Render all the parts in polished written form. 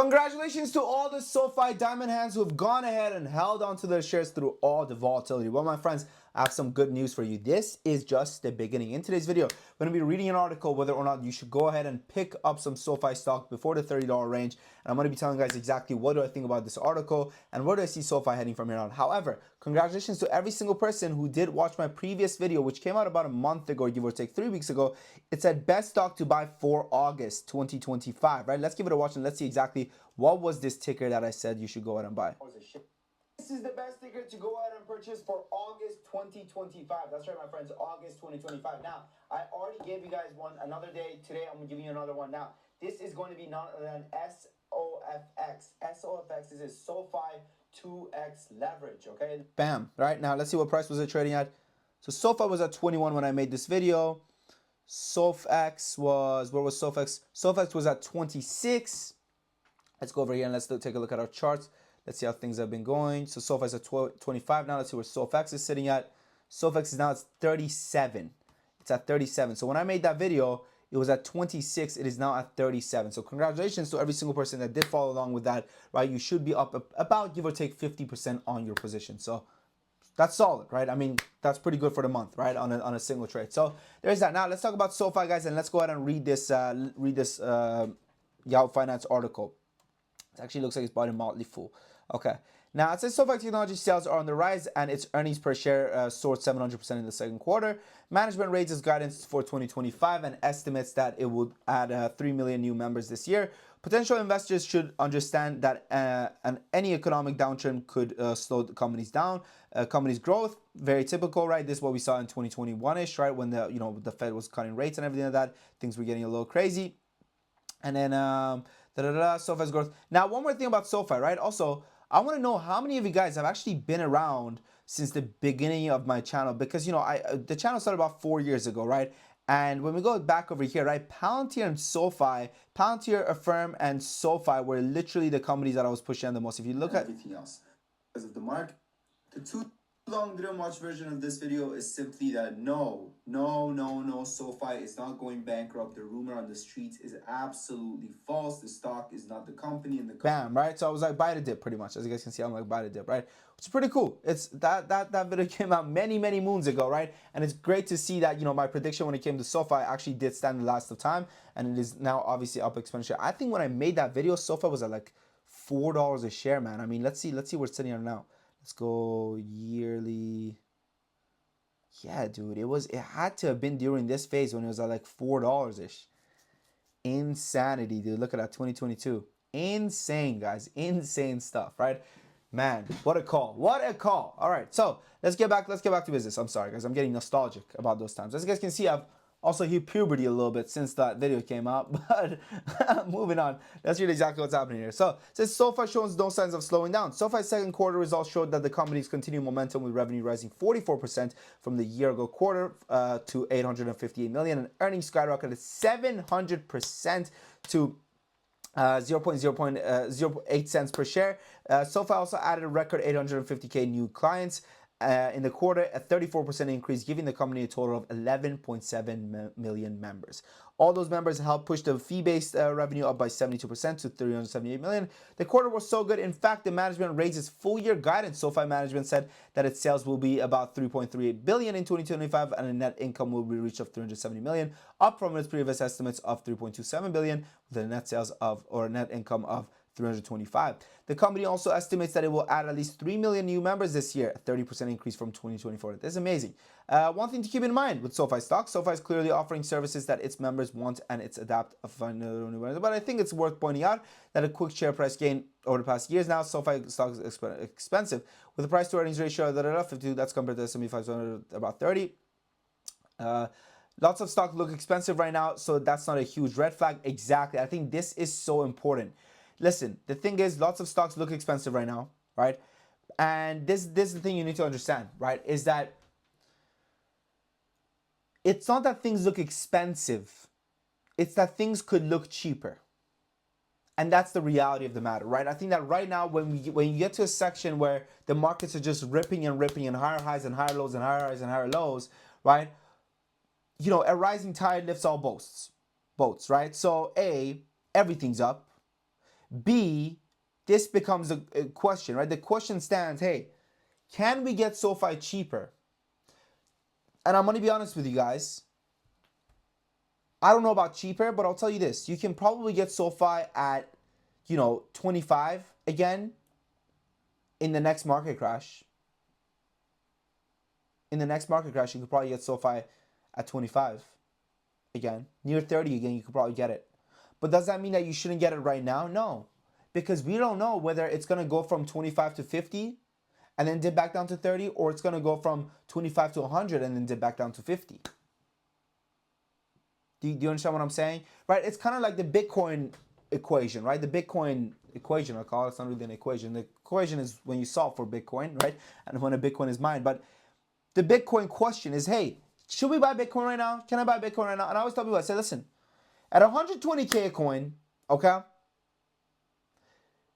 Congratulations to all the SoFi diamond hands who have gone ahead and held onto their shares through all the volatility. Well, my friends, I have some good news for you. This is just the beginning. In today's video, we're going to be reading an article whether or not you should go ahead and pick up some SoFi stock before the $30 range. And I'm going to be telling you guys exactly what do I think about this article and where do I see SoFi heading from here on. However, congratulations to every single person who did watch my previous video, which came out about a month ago, give or take 3 weeks ago. It said best stock to buy for August 2025, right? Let's give it a watch and let's see exactly what was this ticker that I said you should go ahead and buy. This is the best ticker to go ahead and purchase for August 2025. That's right, my friends, August 2025. Now, I already gave you guys one another day. Today, I'm giving you another one. Now, this is going to be none other than SOFX. SOFX is a SoFi 2X leverage, okay? Bam, right? Now, let's see what price was it trading at. So, SoFi was at 21 when I made this video. SOFX was, where was SOFX? SOFX was at 26. Let's go over here and let's take a look at our charts. Let's see how things have been going. So SoFi is at 25 now. Let's see where SoFX is sitting at. SoFX is now at 37. It's at 37. So when I made that video, it was at 26. It is now at 37. So congratulations to every single person that did follow along with that, right? You should be up about, give or take, 50% on your position. So that's solid, right? I mean, that's pretty good for the month, right? On a single trade. So there's that. Now let's talk about SoFi, guys, and let's go ahead and read this Yahoo Finance article. It actually looks like it's bought in Motley Fool. Okay. Now, it says SoFi Technology sales are on the rise and its earnings per share soared 700% in the second quarter. Management raises guidance for 2025 and estimates that it would add 3 million new members this year. Potential investors should understand that any economic downturn could slow the companies down. Companies' growth, very typical, right? This is what we saw in 2021-ish, right? When the Fed was cutting rates and everything like that. Things were getting a little crazy. And then SoFi's growth. Now, one more thing about SoFi, right? Also, I want to know how many of you guys have actually been around since the beginning of my channel, because the channel started about 4 years ago, right? And when we go back over here, right, Palantir and SoFi, Palantir, Affirm, and SoFi were literally the companies that I was pushing on the most. If you look at everything else, because of the market, the too long didn't watch version of this video is simply that no, SoFi is not going bankrupt. The rumor on the streets is absolutely false. The stock is not the company, and the bam, right? So I was like, buy the dip, pretty much. As you guys can see, I'm like, buy the dip, right? Which is pretty cool. It's that video came out many moons ago, right? And it's great to see that my prediction when it came to SoFi actually did stand the last of time, and it is now obviously up exponentially. I think when I made that video, SoFi was at like $4 a share, man. I mean, let's see where it's sitting at now. Let's go yearly. Yeah, dude, it had to have been during this phase when it was at like $4-ish. Insanity, dude. Look at that, 2022. Insane, guys. Insane stuff, right? Man, what a call. What a call. All right, so let's get back to business. I'm sorry, guys. I'm getting nostalgic about those times. As you guys can see, I've also hit puberty a little bit since that video came out, but moving on. Let's read exactly what's happening here. So it says SoFi shows no signs of slowing down. SoFi's second quarter results showed that the company's continued momentum, with revenue rising 44% from the year-ago quarter to $858 million, and earnings skyrocketed 700% to 0.08 cents per share. SoFi also added a record 850K new clients in the quarter, a 34% increase, giving the company a total of 11.7 million members. All those members helped push the fee-based revenue up by 72% to $378 million. The quarter was so good, in fact, the management raised its full-year guidance. SoFi management said that its sales will be about $3.38 billion in 2025, and a net income will be reached of $370 million, up from its previous estimates of $3.27 billion, with a net income of 325. The company also estimates that it will add at least 3 million new members this year, a 30% increase from 2024. This is amazing. One thing to keep in mind with SoFi stock, SoFi is clearly offering services that its members want, and it's adapt. But I think it's worth pointing out that a quick share price gain over the past years now, SoFi stock is expensive, with a price to earnings ratio of 52. That's compared to S&P 500 about 30. Lots of stock look expensive right now, so that's not a huge red flag. Exactly. I think this is so important. Listen, the thing is, lots of stocks look expensive right now, right? And this is the thing you need to understand, right? Is that it's not that things look expensive. It's that things could look cheaper. And that's the reality of the matter, right? I think that right now, when you get to a section where the markets are just ripping and higher highs and higher lows and higher highs and higher lows, right? A rising tide lifts all boats, right? So everything's up. B, this becomes a question, right? The question stands, hey, can we get SoFi cheaper? And I'm going to be honest with you guys. I don't know about cheaper, but I'll tell you this. You can probably get SoFi at, 25 again in the next market crash. In the next market crash, you could probably get SoFi at 25 again. Near 30 again, you could probably get it. But does that mean that you shouldn't get it right now? No. Because we don't know whether it's going to go from 25 to 50 and then dip back down to 30, or it's going to go from 25 to 100 and then dip back down to 50. Do you understand what I'm saying? Right? It's kind of like the Bitcoin equation, right? The Bitcoin equation, I call it. It's not really an equation. The equation is when you solve for Bitcoin, right? And when a Bitcoin is mined. But the Bitcoin question is, hey, should we buy Bitcoin right now? Can I buy Bitcoin right now? And I always tell people, I say, listen, at 120K a coin, okay,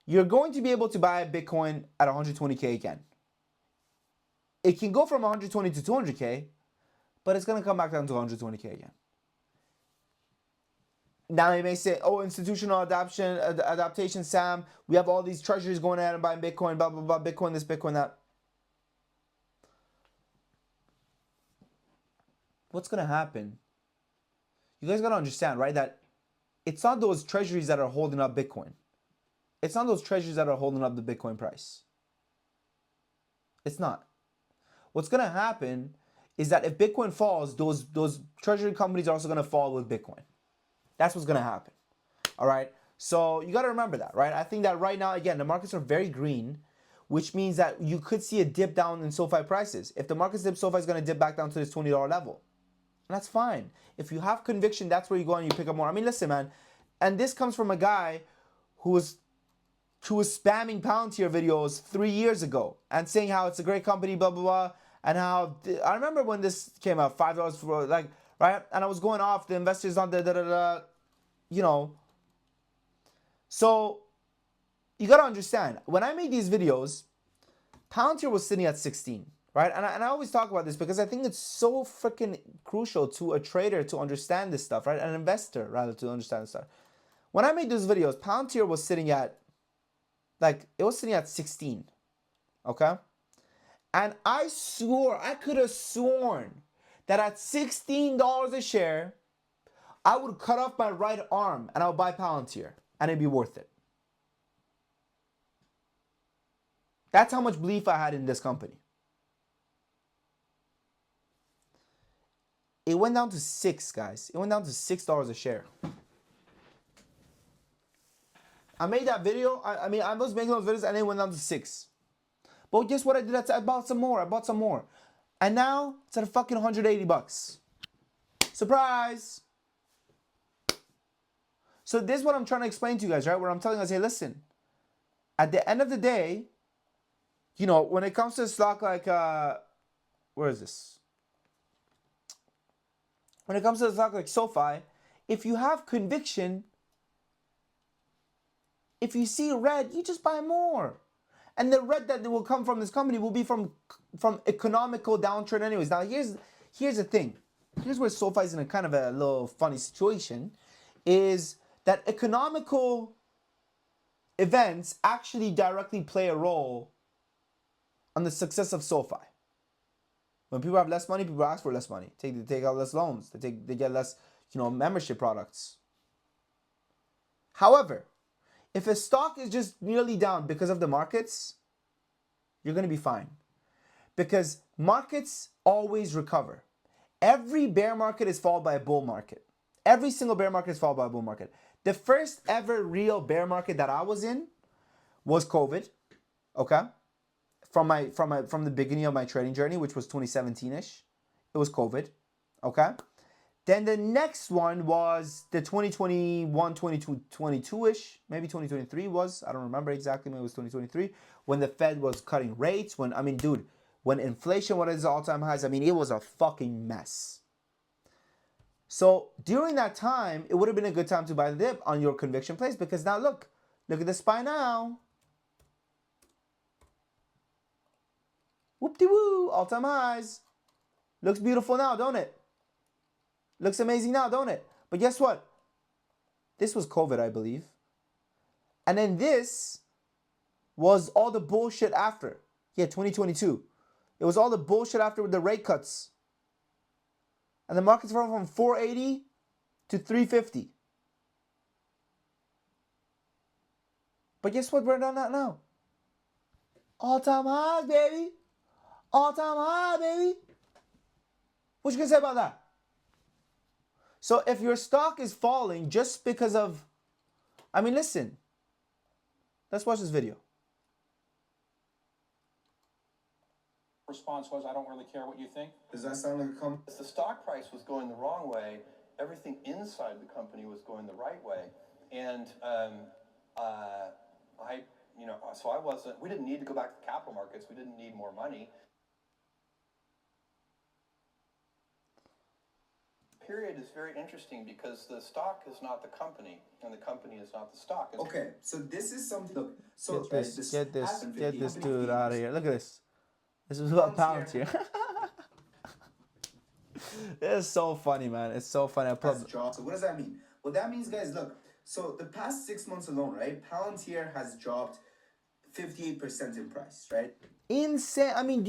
you're going to be able to buy Bitcoin at 120K again. It can go from 120 to 200K, but it's going to come back down to 120K again. Now you may say, oh, institutional adaptation, Sam. We have all these treasuries going out and buying Bitcoin, blah, blah, blah, Bitcoin this, Bitcoin that. What's going to happen? You guys got to understand, right, that it's not those treasuries that are holding up Bitcoin. It's not those treasuries that are holding up the Bitcoin price. It's not. What's going to happen is that if Bitcoin falls, those treasury companies are also going to fall with Bitcoin. That's what's going to happen. All right. So you got to remember that, right? I think that right now, again, the markets are very green, which means that you could see a dip down in SoFi prices. If the markets dip, SoFi is going to dip back down to this $20 level. And that's fine. If you have conviction, that's where you go and you pick up more. I mean, listen, man. And this comes from a guy who was spamming Palantir videos 3 years ago and saying how it's a great company, blah, blah, blah. And how, I remember when this came out, $5 for, like, right? And I was going off, the investors on the, So, you got to understand, when I made these videos, Palantir was sitting at 16, right? And I always talk about this because I think it's so freaking crucial to a trader to understand this stuff, right? An investor, rather, to understand this stuff. When I made those videos, Palantir was sitting at, it was sitting at 16, okay? And I could have sworn that at $16 a share, I would cut off my right arm and I would buy Palantir and it'd be worth it. That's how much belief I had in this company. It went down to $6, guys. It went down to $6 a share. I made that video. I was making those videos and it went down to 6. But guess what I did? I bought some more. And now it's at a fucking $180. Surprise! So this is what I'm trying to explain to you guys, right? Where I'm telling you guys, hey, listen. At the end of the day, when it comes to a stock like, where is this? When it comes to a stock like SoFi, if you have conviction, if you see red, you just buy more. And the red that will come from this company will be from economical downturn anyways. Now, here's the thing. Here's where SoFi is in a kind of a little funny situation, is that economical events actually directly play a role on the success of SoFi. When people have less money, people ask for less money. They take out less loans. They get less, membership products. However, if a stock is just nearly down because of the markets, you're going to be fine. Because markets always recover. Every bear market is followed by a bull market. Every single bear market is followed by a bull market. The first ever real bear market that I was in was COVID, okay? From the beginning of my trading journey, which was 2017-ish. It was COVID, okay? Then the next one was the 2021, 2022-ish, maybe 2023 was, I don't remember exactly, maybe it was 2023, when the Fed was cutting rates, when inflation was at its all-time highs, it was a fucking mess. So during that time, it would have been a good time to buy the dip on your conviction plays, because now look at the SPY now. Whoop-de-woo, all-time highs. Looks beautiful now, don't it? Looks amazing now, don't it? But guess what? This was COVID, I believe. And then this was all the bullshit after. Yeah, 2022. It was all the bullshit after with the rate cuts. And the market's went from 480 to 350. But guess what? We're not now. All-time highs, baby. All-time high, baby. What you gonna say about that? So if your stock is falling just because of, I mean, listen. Let's watch this video. Response was, I don't really care what you think. Does that sound like a company? If the stock price was going the wrong way, everything inside the company was going the right way. And we didn't need to go back to the capital markets. We didn't need more money. Period is very interesting because the stock is not the company and the company is not the stock. Okay, so this is something. Look, so Get this dude out of here. Look at this. This is about Palantir. It's so funny, man. It's so funny. So what does that mean? What that means, guys, look. So the past 6 months alone, right? Palantir has dropped 58% in price, right? Insane. I mean,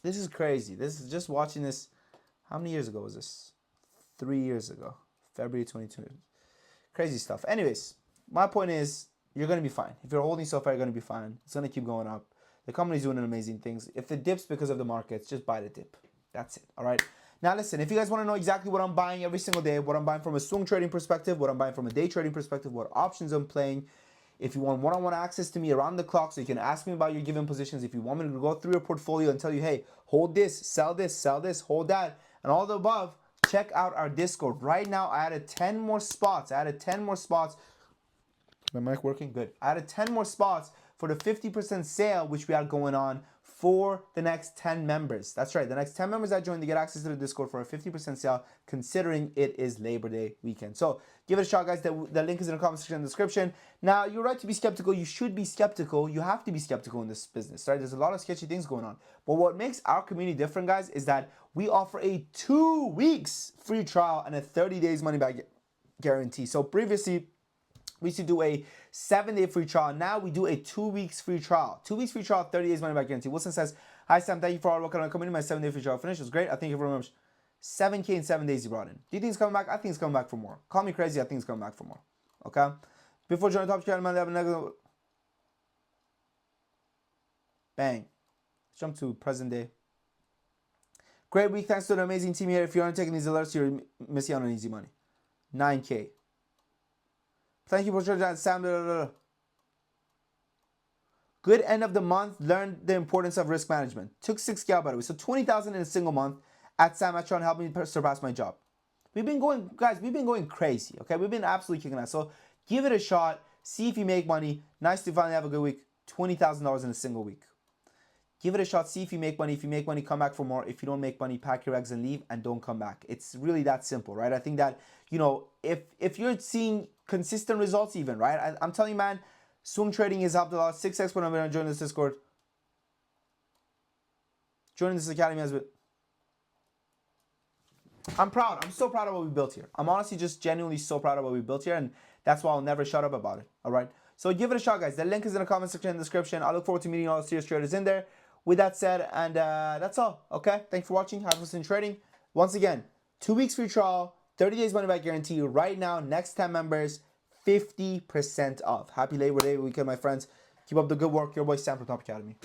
this is crazy. This is just watching this. How many years ago was this? 3 years ago. February 22. Crazy stuff. Anyways, my point is, you're going to be fine. If you're holding so far, you're going to be fine. It's going to keep going up. The company's doing amazing things. If it dips because of the markets, just buy the dip. That's it. All right. Now, listen, if you guys want to know exactly what I'm buying every single day, what I'm buying from a swing trading perspective, what I'm buying from a day trading perspective, what options I'm playing, if you want one-on-one access to me around the clock so you can ask me about your given positions, if you want me to go through your portfolio and tell you, hey, hold this, sell this, hold that, and all the above, check out our Discord. Right now, I added 10 more spots. My mic working? Good. I added 10 more spots for the 50% sale, which we are going on for the next 10 members. That's right. The next 10 members that join, they get access to the Discord for a 50% sale, considering it is Labor Day weekend. So give it a shot, guys. The link is in the comment section in the description. Now, you're right to be skeptical. You should be skeptical. You have to be skeptical in this business, right? There's a lot of sketchy things going on. But what makes our community different, guys, is that we offer a 2 weeks free trial and a 30 days money back guarantee. So previously, we used to do a 7-day free trial. Now we do a 2 weeks free trial. 2 weeks free trial, 30 days money back guarantee. Wilson says, hi Sam, thank you for all working on coming in. My 7-day free trial finished. It was great. I think you very much. 7K in 7 days you brought in. Do you think it's coming back? I think it's coming back for more. Call me crazy. I think it's coming back for more. Okay? Before joining the top channel, man, negative. Bang. Let's jump to present day. Great week. Thanks to the amazing team here. If you aren't taking these alerts, you're missing out on easy money. 9K. Thank you for joining that, Sam. Good end of the month. Learned the importance of risk management. Took 6K out, by the way. So 20,000 in a single month at Sam Atron helped me surpass my job. We've been going crazy. Okay, we've been absolutely kicking ass. So give it a shot. See if you make money. Nice to finally have a good week. $20,000 in a single week. Give it a shot. See if you make money. If you make money, come back for more. If you don't make money, pack your eggs and leave and don't come back. It's really that simple, right? I think that, you know, if you're seeing consistent results even, right? I'm telling you, man, swing trading has helped a lot. 6x when I'm going to join this Discord. Joining this academy has been... I'm proud. I'm so proud of what we built here. I'm honestly just genuinely so proud of what we built here, and that's why I'll never shut up about it, all right? So give it a shot, guys. The link is in the comment section in the description. I look forward to meeting all the serious traders in there. With that said, and that's all, okay? Thanks for watching. Have fun in trading. Once again, 2 weeks free trial, 30 days money back guarantee. Right now, next 10 members, 50% off. Happy Labor Day weekend, my friends. Keep up the good work. Your boy Sam from Top Academy.